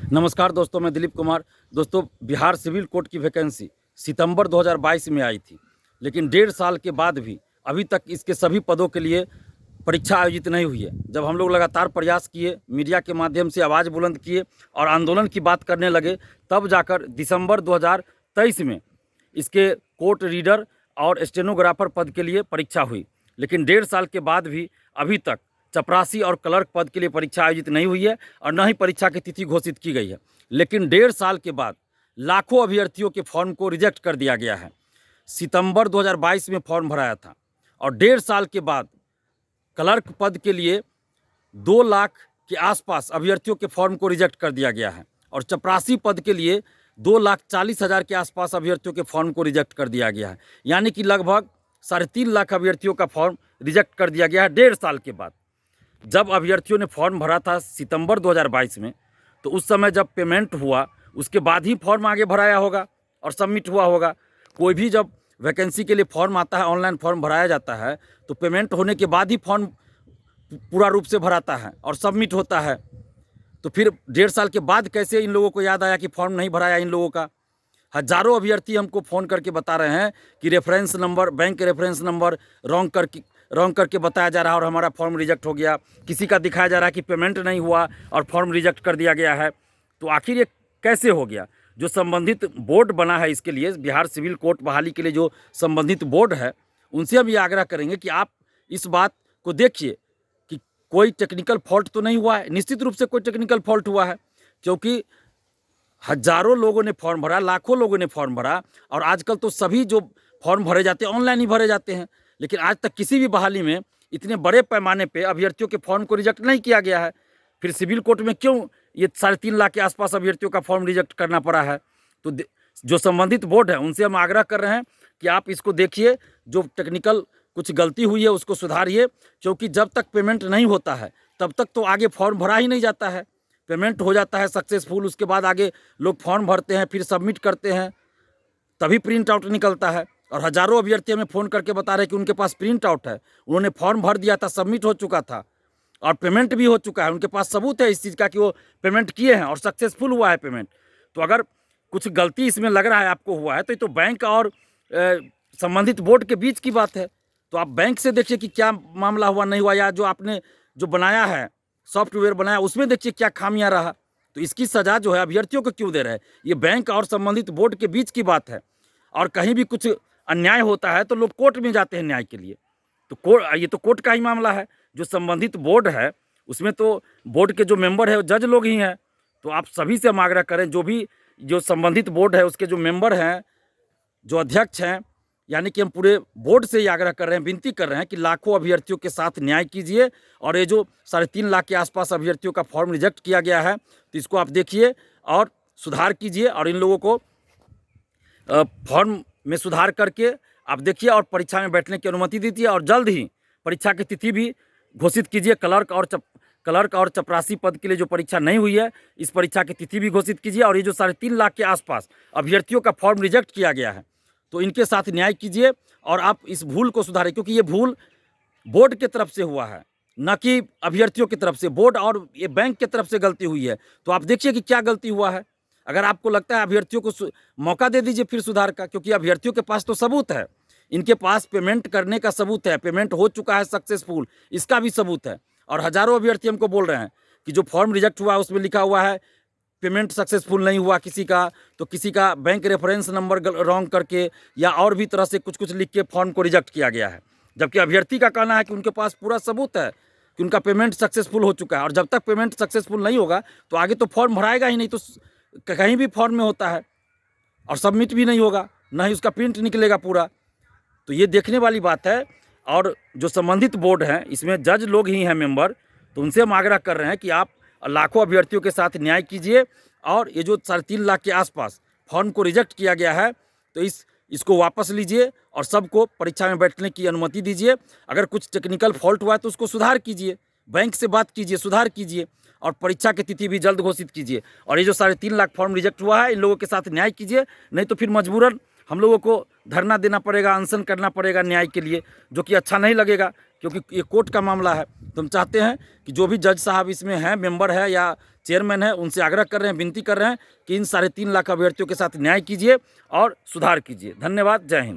नमस्कार दोस्तों, मैं दिलीप कुमार। दोस्तों, बिहार सिविल कोर्ट की वैकेंसी सितंबर 2022 में आई थी, लेकिन 1.5 साल के बाद भी अभी तक इसके सभी पदों के लिए परीक्षा आयोजित नहीं हुई है। जब हम लोग लगातार प्रयास किए, मीडिया के माध्यम से आवाज़ बुलंद किए और आंदोलन की बात करने लगे, तब जाकर दिसंबर 2023 में इसके कोर्ट रीडर और स्टेनोग्राफर पद के लिए परीक्षा हुई। लेकिन 1.5 साल के बाद भी अभी तक चपरासी और क्लर्क पद के लिए परीक्षा आयोजित नहीं हुई है और न ही परीक्षा की तिथि घोषित की गई है। लेकिन 1.5 साल के बाद लाखों अभ्यर्थियों के फॉर्म को रिजेक्ट कर दिया गया है। सितंबर 2022 में फॉर्म भराया था और 1.5 साल के बाद क्लर्क पद के लिए 2 लाख के आसपास अभ्यर्थियों के फॉर्म को रिजेक्ट कर दिया गया है और चपरासी पद के लिए 2,40,000 के आसपास अभ्यर्थियों के फॉर्म को रिजेक्ट कर दिया गया है। यानी कि लगभग 3.5 लाख अभ्यर्थियों का फॉर्म रिजेक्ट कर दिया गया है 1.5 साल के बाद। जब अभ्यर्थियों ने फॉर्म भरा था सितंबर 2022 में, तो उस समय जब पेमेंट हुआ उसके बाद ही फॉर्म आगे भराया होगा और सबमिट हुआ होगा। कोई भी जब वैकेंसी के लिए फॉर्म आता है, ऑनलाइन फॉर्म भराया जाता है, तो पेमेंट होने के बाद ही फॉर्म पूरा रूप से भराता है और सबमिट होता है। तो फिर 1.5 साल के बाद कैसे इन लोगों को याद आया कि फॉर्म नहीं भराया इन लोगों का? हज़ारों अभ्यर्थी हमको फ़ोन करके बता रहे हैं कि reference number, bank reference number wrong करके बताया जा रहा है और हमारा फॉर्म रिजेक्ट हो गया। किसी का दिखाया जा रहा है कि पेमेंट नहीं हुआ और फॉर्म रिजेक्ट कर दिया गया है। तो आखिर ये कैसे हो गया? जो संबंधित बोर्ड बना है इसके लिए, बिहार सिविल कोर्ट बहाली के लिए जो संबंधित बोर्ड है, उनसे हम ये आग्रह करेंगे कि आप इस बात को देखिए कि कोई टेक्निकल फॉल्ट तो नहीं हुआ है। निश्चित रूप से कोई टेक्निकल फॉल्ट हुआ है, क्योंकि हज़ारों लोगों ने फॉर्म भरा, लाखों लोगों ने फॉर्म भरा और आजकल तो सभी जो फॉर्म भरे जाते हैं ऑनलाइन ही भरे जाते हैं। लेकिन आज तक किसी भी बहाली में इतने बड़े पैमाने पे अभ्यर्थियों के फॉर्म को रिजेक्ट नहीं किया गया है। फिर सिविल कोर्ट में क्यों ये 3.5 लाख के आसपास अभ्यर्थियों का फॉर्म रिजेक्ट करना पड़ा है? तो जो संबंधित बोर्ड है उनसे हम आग्रह कर रहे हैं कि आप इसको देखिए, जो टेक्निकल कुछ गलती हुई है उसको सुधारिए, क्योंकि जब तक पेमेंट नहीं होता है तब तक तो आगे फॉर्म भरा ही नहीं जाता है। पेमेंट हो जाता है सक्सेसफुल, उसके बाद आगे लोग फॉर्म भरते हैं, फिर सबमिट करते हैं, तभी प्रिंट आउट निकलता है। और हज़ारों अभ्यर्थी हमें फ़ोन करके बता रहे हैं कि उनके पास प्रिंट आउट है, उन्होंने फॉर्म भर दिया था, सबमिट हो चुका था और पेमेंट भी हो चुका है, उनके पास सबूत है इस चीज़ का कि वो पेमेंट किए हैं और सक्सेसफुल हुआ है पेमेंट। तो अगर कुछ गलती इसमें लग रहा है आपको हुआ है, तो ये तो बैंक और संबंधित बोर्ड के बीच की बात है। तो आप बैंक से देखिए कि क्या मामला हुआ नहीं हुआ, या जो आपने जो बनाया है, सॉफ्टवेयर बनाया, उसमें देखिए क्या खामियां रहा। तो इसकी सज़ा जो है अभ्यर्थियों को क्यों दे रहे हैं? ये बैंक और संबंधित बोर्ड के बीच की बात है। और कहीं भी कुछ अन्याय होता है तो लोग कोर्ट में जाते हैं न्याय के लिए। तो ये तो कोर्ट का ही मामला है। जो संबंधित बोर्ड है उसमें तो बोर्ड के जो मेंबर है वो जज लोग ही हैं। तो आप सभी से हम आग्रह करें, जो संबंधित बोर्ड है उसके जो मेंबर हैं, जो अध्यक्ष हैं, यानी कि हम पूरे बोर्ड से ये आग्रह कर रहे हैं, विनती कर रहे हैं कि लाखों अभ्यर्थियों के साथ न्याय कीजिए और ये जो 3.5 लाख के आसपास अभ्यर्थियों का फॉर्म रिजेक्ट किया गया है, तो इसको आप देखिए और सुधार कीजिए और इन लोगों को फॉर्म में सुधार करके आप देखिए और परीक्षा में बैठने की अनुमति दीजिए और जल्द ही परीक्षा की तिथि भी घोषित कीजिए। क्लर्क और चपरासी पद के लिए जो परीक्षा नहीं हुई है, इस परीक्षा की तिथि भी घोषित कीजिए। और ये जो 3.5 लाख के आसपास अभ्यर्थियों का फॉर्म रिजेक्ट किया गया है, तो इनके साथ न्याय कीजिए और आप इस भूल को सुधारें, क्योंकि ये भूल बोर्ड की तरफ से हुआ है, न कि अभ्यर्थियों की तरफ से। बोर्ड और ये बैंक की तरफ से गलती हुई है। तो आप देखिए कि क्या गलती हुआ है। अगर आपको लगता है अभ्यर्थियों को मौका दे दीजिए फिर सुधार का, क्योंकि अभ्यर्थियों के पास तो सबूत है, इनके पास पेमेंट करने का सबूत है, पेमेंट हो चुका है सक्सेसफुल, इसका भी सबूत है। और हज़ारों अभ्यर्थी हमको बोल रहे हैं कि जो फॉर्म रिजेक्ट हुआ उसमें लिखा हुआ है पेमेंट सक्सेसफुल नहीं हुआ किसी का, तो किसी का बैंक रेफरेंस नंबर रॉन्ग करके या और भी तरह से कुछ लिख के फॉर्म को रिजेक्ट किया गया है। जबकि अभ्यर्थी का कहना है कि उनके पास पूरा सबूत है कि उनका पेमेंट सक्सेसफुल हो चुका है। और जब तक पेमेंट सक्सेसफुल नहीं होगा तो आगे तो फॉर्म भराएगा ही नहीं। तो कहीं भी फॉर्म में होता है और सबमिट भी नहीं होगा, ना ही उसका प्रिंट निकलेगा पूरा। तो ये देखने वाली बात है। और जो संबंधित बोर्ड हैं इसमें जज लोग ही हैं मेंबर, तो उनसे हम आग्रह कर रहे हैं कि आप लाखों अभ्यर्थियों के साथ न्याय कीजिए और ये जो 3.5 लाख के आसपास फॉर्म को रिजेक्ट किया गया है, तो इसको वापस लीजिए और सबको परीक्षा में बैठने की अनुमति दीजिए। अगर कुछ टेक्निकल फॉल्ट हुआ है तो उसको सुधार कीजिए, बैंक से बात कीजिए, सुधार कीजिए और परीक्षा की तिथि भी जल्द घोषित कीजिए। और ये जो 3.5 लाख फॉर्म रिजेक्ट हुआ है, इन लोगों के साथ न्याय कीजिए, नहीं तो फिर मजबूरन हम लोगों को धरना देना पड़ेगा, अनशन करना पड़ेगा न्याय के लिए, जो कि अच्छा नहीं लगेगा, क्योंकि ये कोर्ट का मामला है। तो हम चाहते हैं कि जो भी जज साहब इसमें हैं, मेंबर है या चेयरमैन हैं उनसे आग्रह कर रहे हैं, विनती कर रहे हैं कि इन 3.5 लाख अभ्यर्थियों के साथ न्याय कीजिए और सुधार कीजिए। धन्यवाद। जय हिंद।